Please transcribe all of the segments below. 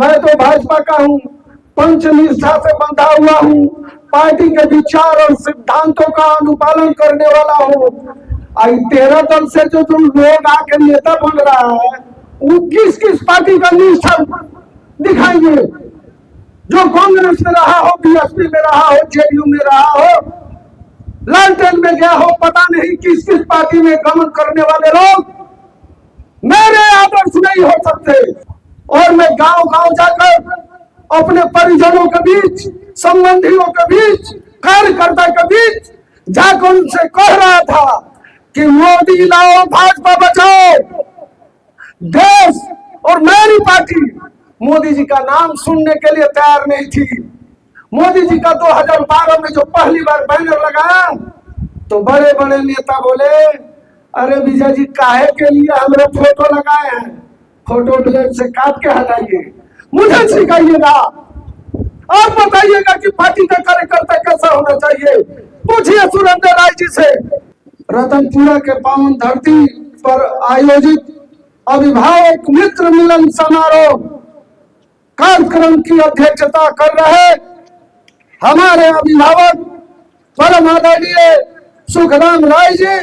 मैं तो भाजपा का हूँ, पंचनिष्ठा से बंधा हुआ हूँ, पार्टी के विचार और सिद्धांतों का अनुपालन करने वाला हूँ। आई 13 दल से जो तुम लोग आके नेता बन रहा है, वो किस किस पार्टी का निष्ठा दिखाएंगे? जो कांग्रेस में रहा हो, बीएसपी में रहा हो, जेडीयू में रहा हो, लालटेन में गया हो, पता नहीं किस किस पार्टी में गमन करने वाले लोग मेरे आदर्श नहीं हो सकते। और मैं गांव गांव जाकर अपने परिजनों के बीच, संबंधियों के बीच, कार्यकर्ता के बीच जाकर उनसे कह रहा था कि मोदी लाओ, भाजपा बचाओ। देश और मेरी पार्टी मोदी जी का नाम सुनने के लिए तैयार नहीं थी। मोदी जी का 2012 में जो पहली बार बैनर लगाया तो बड़े बड़े नेता बोले, अरे विजय जी काहे के लिए हमारे फोटो लगाए हैं, फोटो ब्लेड से काट के हटाइए, मुझे सिखाइएगा, आप बताइएगा कि पार्टी का कार्यकर्ता कैसा होना चाहिए। पूछिए सुरेंद्र राय जी से। रतनपुरा के पावन धरती पर आयोजित अभिभावक मित्र मिलन समारोह कार्यक्रम की अध्यक्षता कर रहे हमारे अभिभावक परम आदरणीय सुखराम राय जी,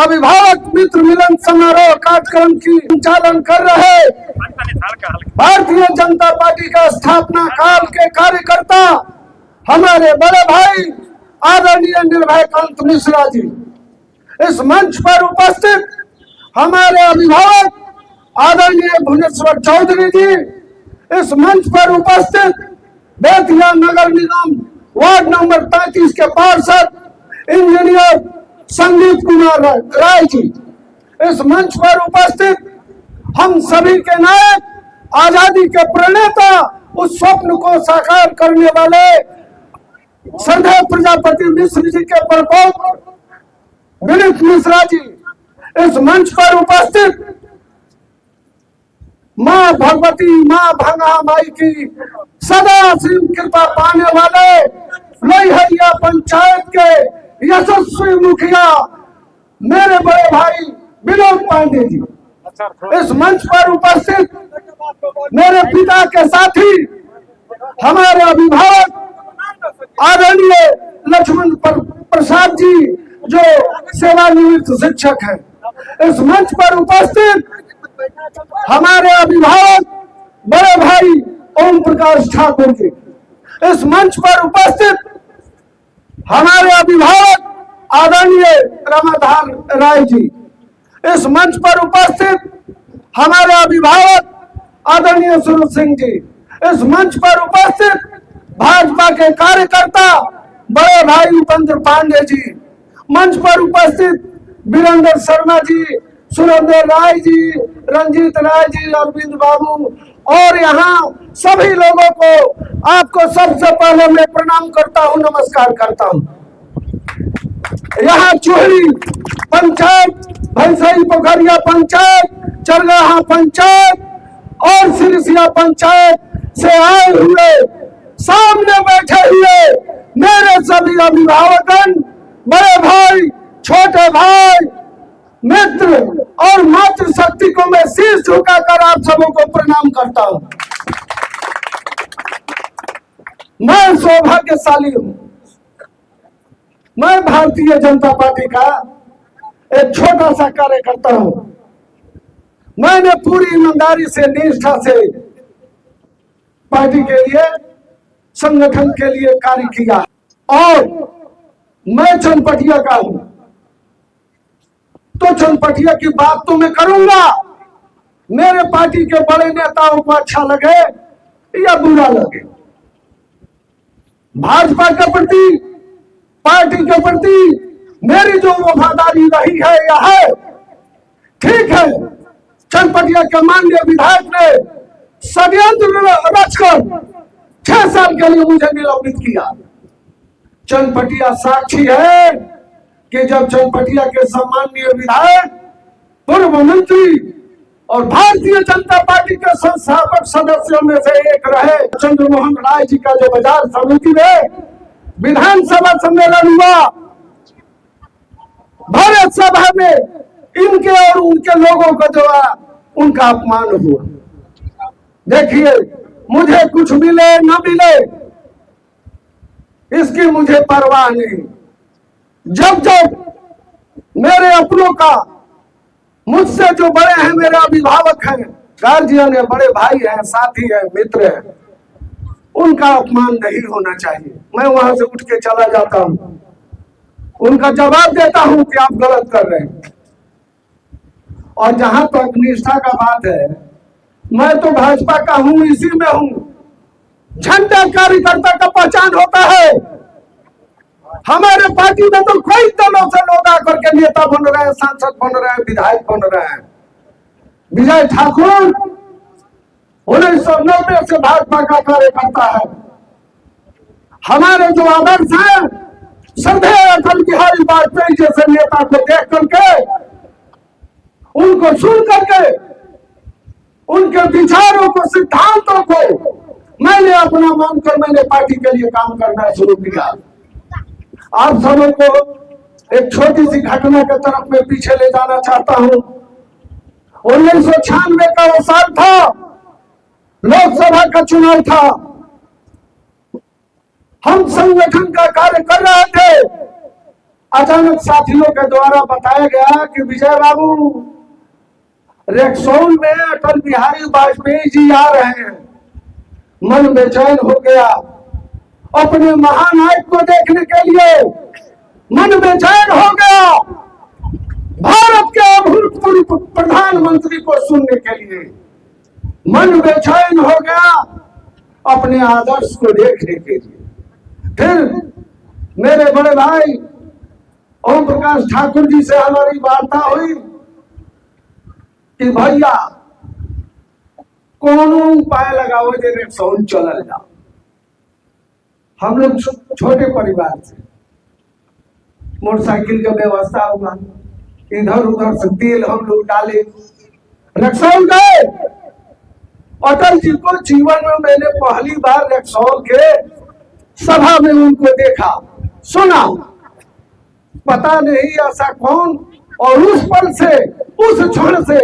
अभिभावक मित्र मिलन समारोह कार्यक्रम की संचालन कर रहे भारतीय जनता पार्टी का स्थापना काल के कार्यकर्ता हमारे बड़े भाई आदरणीय निर्भयकांत मिश्रा जी, इस मंच पर उपस्थित हमारे अभिभावक आदरणीय भुवनेश्वर चौधरी जी, इस मंच पर उपस्थित बेतिया नगर निगम वार्ड नंबर 35 के पार्षद इंजीनियर संदीप कुमार राय जी, इस मंच पर उपस्थित हम सभी के नायक, आजादी के प्रणेता, उस स्वप्न को साकार करने वाले श्रद्धेय प्रजापति मिश्र जी के प्रकोप विनीत मिश्रा जी, इस मंच पर उपस्थित माँ भगवती, माँ भंगा माई की सदा सिंह कृपा पाने वाले लोहिया पंचायत के यशस्वी मुखिया मेरे बड़े भाई विनोद पांडे जी, इस मंच पर उपस्थित मेरे पिता के साथी हमारे अभिभावक आदरणीय लक्ष्मण प्रसाद जी जो सेवानिवृत्त शिक्षक हैं, इस मंच पर उपस्थित हमारे अभिभावक बड़े भाई ओम प्रकाश ठाकुर जी, इस मंच पर उपस्थित हमारे अभिभावक आदरणीय रमाधान राय जी, इस मंच पर उपस्थित हमारे अभिभावक आदरणीय सुरत सिंह जी, इस मंच पर उपस्थित भाजपा के कार्यकर्ता बड़े भाई उपेंद्र पांडे जी, मंच पर उपस्थित वीरेंद्र शर्मा जी, सुरेंद्र राय जी, रंजीत राय जी, अरविंद बाबू और यहाँ सभी लोगों को आपको सबसे पहले मैं प्रणाम करता हूँ, नमस्कार करता हूँ। यहाँ चूहड़ी पंचायत, भैंसई पोखरिया पंचायत, चरगाहा पंचायत और सिरसिया पंचायत से आए हुए, सामने बैठे हुए मेरे सभी अभिभावकगण, बड़े भाई, छोटे भाई, मित्र और मातृशक्ति को मैं शीश झुकाकर आप सबों को प्रणाम करता हूं। मैं सौभाग्यशाली हूं, मैं भारतीय जनता पार्टी का एक छोटा सा कार्यकर्ता हूं। मैंने पूरी ईमानदारी से, निष्ठा से पार्टी के लिए, संगठन के लिए कार्य किया और मैं चनपटिया का हूं, तो चनपटिया की बात तो मैं करूंगा। मेरे पार्टी के बड़े नेताओं को अच्छा लगे या बुरा लगे, भाजपा के प्रति, पार्टी के प्रति मेरी जो वफादारी रही है यह है। ठीक है, चनपटिया के माननीय विधायक ने षड्यंत्र रचकर 6 साल के लिए मुझे निलंबित किया। चनपटिया साक्षी है कि जब चनपटिया के सम्माननीय विधायक, पूर्व मंत्री और भारतीय जनता पार्टी के संस्थापक सदस्यों में से एक रहे चंद्रमोहन राय जी का जो बाजार समिति में विधानसभा सम्मेलन हुआ, भारत सभा में इनके और उनके लोगों का जो है उनका अपमान हुआ। देखिए, मुझे कुछ मिले न मिले इसकी मुझे परवाह नहीं। जब जब मेरे अपनों का, मुझसे जो बड़े हैं, मेरे अभिभावक हैं, गार्जियन है, बड़े भाई हैं, साथी हैं, मित्र हैं, उनका अपमान नहीं होना चाहिए। मैं वहां से उठ के चला जाता हूं, उनका जवाब देता हूं कि आप गलत कर रहे हैं। और जहां तक निष्ठा का बात है, मैं तो भाजपा का हूं, इसी में हूं। झंडा कार्यकर्ता का पहचान होता है। हमारे पार्टी में तो कई दलों से लोग आकर के नेता बन रहे हैं, सांसद बन रहे हैं, विधायक बन रहे हैं। विजय ठाकुर 1990 से भाजपा का कार्यकर्ता है। हमारे जो आदर्श हैं, श्रद्धेय अटल बिहारी वाजपेयी जैसे नेता को देख करके, उनको सुन करके, उनके विचारों को, सिद्धांतों को मैंने अपना मानकर मैंने पार्टी के लिए काम करना शुरू किया। आप सबों को एक छोटी सी घटना की तरफ मैं पीछे ले जाना चाहता हूं। 1996 का वो साल था, लोकसभा का चुनाव था। हम संगठन का कार्य कर रहे थे। अचानक साथियों के द्वारा बताया गया कि विजय बाबू, रेक्सोल में अटल बिहारी वाजपेयी जी आ रहे हैं। मन बेचैन हो गया अपने महानायक को देखने के लिए, मन बेचैन हो गया भारत के अभूतपूर्व प्रधानमंत्री को सुनने के लिए, मन बेचैन हो गया अपने आदर्श को देखने के लिए। फिर मेरे बड़े भाई ओम प्रकाश ठाकुर जी से हमारी वार्ता हुई कि भैया कोनो उपाय लगाओ जे रेक्सौल चलल जाओ। हम लोग छोटे परिवार से, मोटरसाइकिल का व्यवस्था हुआ, इधर उधर से तेल हम लोग डाले, रेक्सौल गए। अटल जी को जीवन में मैंने पहली बार रेक्सौल के सभा में उनको देखा, सुना, पता नहीं ऐसा कौन। और उस पल से, उस क्षण से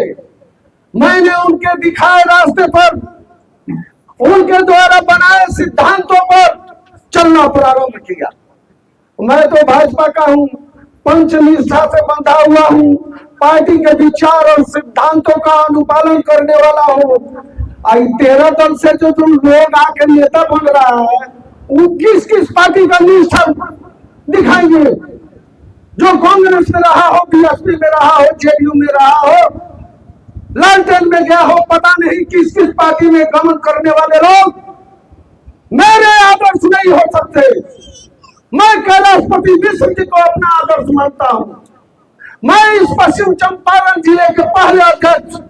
मैंने उनके दिखाए रास्ते पर, उनके द्वारा बनाए सिद्धांतों पर चलना प्रारंभ किया। मैं तो भाजपा का हूं, पंचनिष्ठा से बंधा हुआ हूं, पार्टी के विचार और सिद्धांतों का अनुपालन करने वाला हूं। आई 13 दल से जो तुम लोग आके नेता बन रहा है, वो किस किस पार्टी का निष्ठा दिखाएंगे? जो कांग्रेस में रहा हो, बीएसपी में रहा हो, जेडीयू में रहा हो, लालटेन में गया हो, पता नहीं किस किस पार्टी में गमन करने वाले लोग मेरे आदर्श नहीं हो सकते। मैं कैलाशपति मिश्र जी को अपना आदर्श मानता हूं। मैं इस पश्चिम चंपारण जिले के पहले अध्यक्ष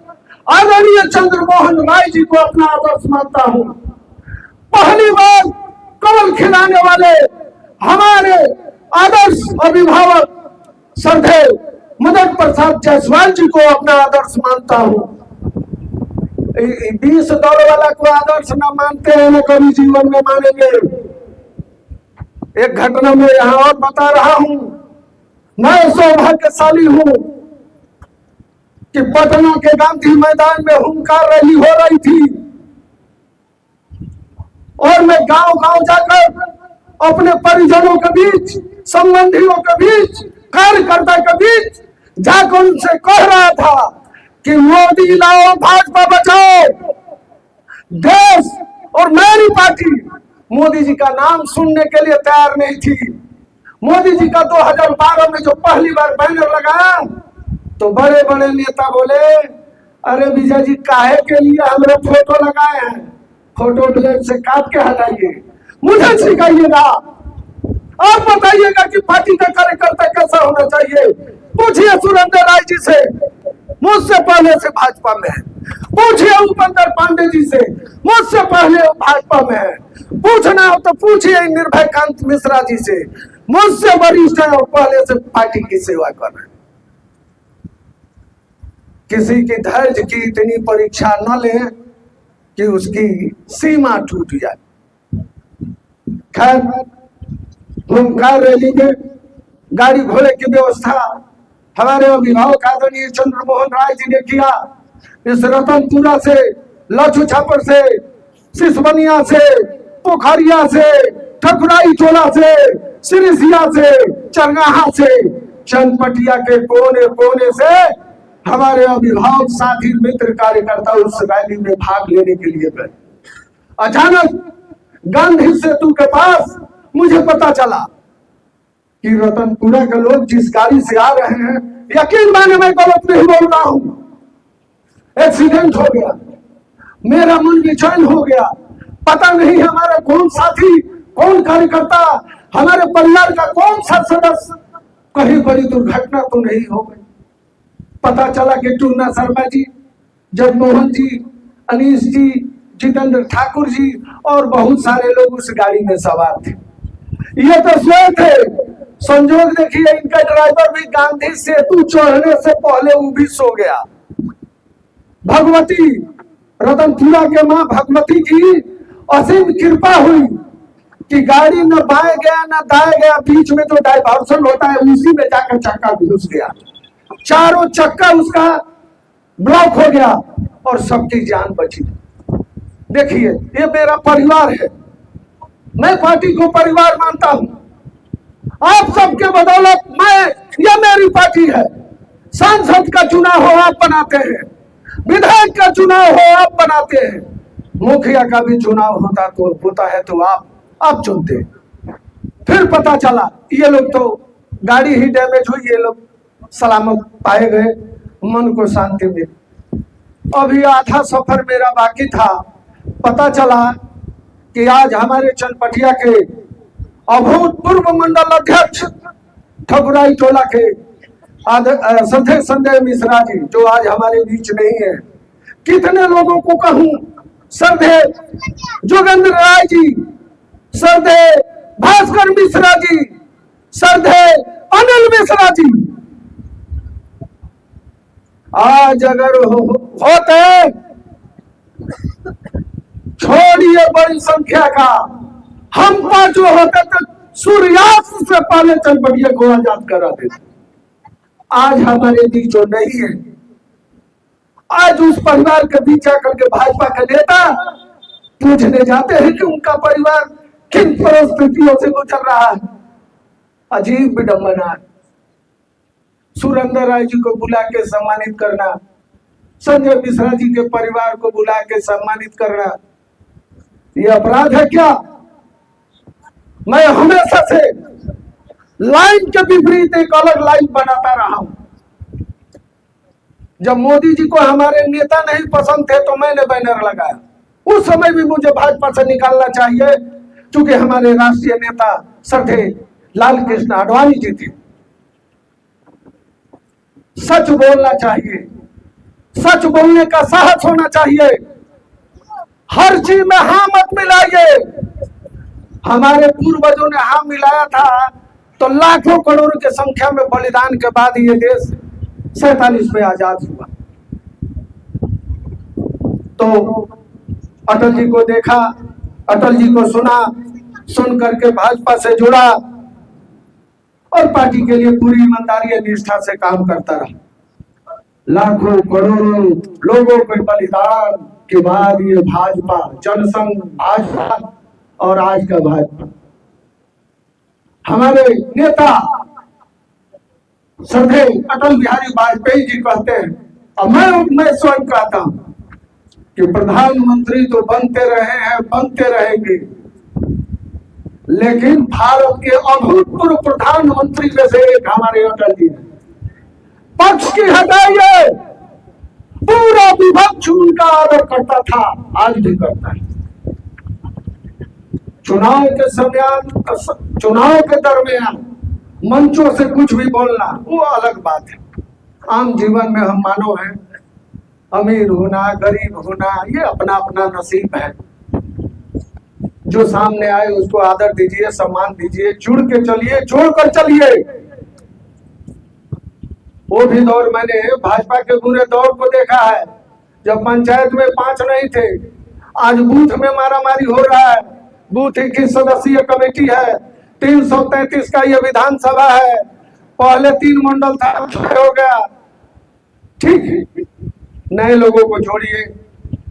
आदरणीय चंद्रमोहन राय जी को अपना आदर्श मानता हूं। पहली बार कमल खिलाने वाले हमारे आदर्श अभिभावक श्रद्धेय मदन प्रसाद जायसवाल जी को अपना आदर्श मानता हूं। 20 दौड़ वाला को आदर्श न मानते हैं, न कभी जीवन में मानेंगे। एक घटना में यहां और बता रहा हूं। मैं सौभाग्यशाली हूं कि पटना के गांधी मैदान में हुंकार रैली हो रही थी और मैं गांव गांव जाकर अपने परिजनों के बीच, संबंधियों के बीच, कार्यकर्ता के बीच जाकर उनसे कह रहा था कि मोदी लाओ, भाजपा बचाओ। देश और मेरी पार्टी मोदी जी का नाम सुनने के लिए तैयार नहीं थी। मोदी जी का 2012 में जो पहली बार बैनर लगाया तो बड़े बड़े नेता बोले, अरे विजय जी काहे के लिए हमने फोटो लगाए हैं, फोटो ब्लेड से काट के हटाइए, मुझे सिखाइएगा, आप बताइएगा कि पार्टी का कार्यकर्ता कैसा होना चाहिए। पूछिए सुरेंद्र राय जी से, मुझसे पहले से भाजपा में है। पूछिए उपेंद्र पांडे जी से, मुझसे पहले भाजपा में है। पूछना हो तो पूछिए निर्भय कांत मिश्रा जी से, मुझसे वरिष्ठ है और पहले से पार्टी की सेवा कर रहे हैं। किसी की धैर्य की इतनी परीक्षा न ले कि उसकी सीमा टूट जाए। खैर, हुंकार रैली में गाड़ी घोड़े की व्यवस्था हमारे अभिभावक आदरणीय चंद्रमोहन राय जी ने किया। इस रतनपुरा से लचू छापर से, सिसवनिया से, पोखरिया से, ठकुराई टोला से, सिरिसिया से, चरगाहा से, चनपटिया के कोने कोने से हमारे अभिभावक, साथी, मित्र, कार्यकर्ता उस रैली में भाग लेने के लिए गए। अचानक गांधी सेतु के पास मुझे पता चला कि रतनपुरा के लोग जिस गाड़ी से आ रहे हैं, यकीन माने मैं गलत नहीं बोल रहा हूं, एक्सीडेंट हो गया, मेरा मन बेचैन हो गया। पता नहीं हमारा कौन साथी, कौन कार्यकर्ता, हमारे परिवार का कौन सा सदस्य कहीं बड़ी दुर्घटना तो नहीं हो गई। पता चला कि टूना शर्मा जी, जगमोहन जी, अनीश जी, जितेंद्र ठाकुर जी और बहुत सारे लोग उस गाड़ी में सवार थे। ये तो सोए थे। संजोग देखिए, इनका ड्राइवर भी गांधी सेतु चढ़ने से पहले वो भी सो गया। भगवती, रतनपुरा के मां भगवती की असीम कृपा हुई कि गाड़ी न बाएं गया न दाएं गया, बीच में जो डाइवर्सन होता है उसी में जाकर चक्का घुस गया, चारों चक्का उसका ब्लॉक हो गया और सबकी जान बची। देखिए, ये मेरा परिवार है, मैं पार्टी को परिवार मानता हूं। आप सबके बदौलत मैं, यह मेरी पार्टी है। सांसद का चुनाव हो आप बनाते हैं, विधायक का चुनाव हो आप बनाते हैं, मुखिया का भी चुनाव होता है तो आप चुनते हैं। फिर पता चला ये लोग तो गाड़ी ही डैमेज हुई, ये लोग सलामत पाए गए, मन को शांति मिली। अभी आधा सफर मेरा बाकी था। पता चला कि आज हमारे चनपटिया के अभूतपूर्व मंडल अध्यक्ष ठकुराई टोला के श्रद्धेय संजय मिश्रा जी, जो आज हमारे बीच नहीं है, कितने लोगों को कहूं, श्रद्धेय जोगेंद्र राय जी, श्रद्धेय भास्कर मिश्रा जी, श्रद्धेय अनिल मिश्रा जी, आज अगर होते, छोड़िए बड़ी संख्या का, हम पांचों होते तो सूर्यास्त से पहले चनपटिया को आजाद करा देते। आज हमारे बीच जो नहीं है, आज उस परिवार के बीच आकर के भाजपा के नेता पूछने जाते हैं कि उनका परिवार किन परिस्थितियों से गुजर रहा है। अजीब विडंबना है। सुरेंद्र राय जी को बुला के सम्मानित करना, संजय मिश्रा जी के परिवार को बुला के सम्मानित करना, ये अपराध है क्या? मैं हमेशा से लाइन के विपरीत एक अलग लाइन बनाता रहा हूं। जब मोदी जी को हमारे नेता नहीं पसंद थे तो मैंने बैनर लगाया, उस समय भी मुझे भाजपा से निकालना चाहिए, क्योंकि हमारे राष्ट्रीय नेता श्रद्धेय लाल कृष्ण आडवाणी जी थे। सच बोलना चाहिए, सच बोलने का साहस होना चाहिए, हर चीज में हाँ मत मिलाइए। हमारे पूर्वजों ने हाँ मिलाया था तो लाखों करोड़ों की संख्या में बलिदान के बाद ये देश 47 में आजाद हुआ। तो अटल जी को देखा, अटल जी को सुना, सुन करके भाजपा से जुड़ा और पार्टी के लिए पूरी ईमानदारी और निष्ठा से काम करता रहा। लाखों करोड़ों लोगों के बलिदान के बाद ये भाजपा, जनसंघ भाजपा और आज का भाजपा, हमारे नेता श्रद्धेय अटल बिहारी वाजपेयी जी कहते हैं, और मैं स्वयं कहता हूं कि प्रधानमंत्री तो बनते रहे हैं, बनते रहेंगे, लेकिन भारत के अभूतपूर्व प्रधानमंत्री में से एक हमारे अटल जी हैं। पक्ष की हटाइए, पूरा विपक्ष उनका आदर करता था, आज भी करता है। चुनाव के समय, चुनाव के दरमियान मंचों से कुछ भी बोलना वो अलग बात है। आम जीवन में हम मानव हैं, अमीर होना, गरीब होना, ये अपना अपना नसीब है। जो सामने आए उसको आदर दीजिए, सम्मान दीजिए, जुड़ के चलिए, जोड़कर चलिए। वो भी दौर मैंने भाजपा के पूरे दौर को देखा है, जब पंचायत में 5 नहीं थे, आज बूथ में मारामारी हो रहा है। बूथ की सदस्यीय कमेटी है, 333 का ये विधानसभा है, पहले 3 मंडल था, हो गया। ठीक है, नए लोगों को जोड़िए,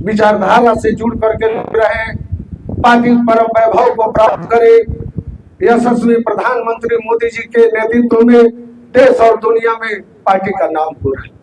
विचारधारा से जुड़ करके रहे, पार्टी परम वैभव को प्राप्त करे। यशस्वी प्रधानमंत्री मोदी जी के नेतृत्व में देश और दुनिया में पार्टी का नाम हो रहा है।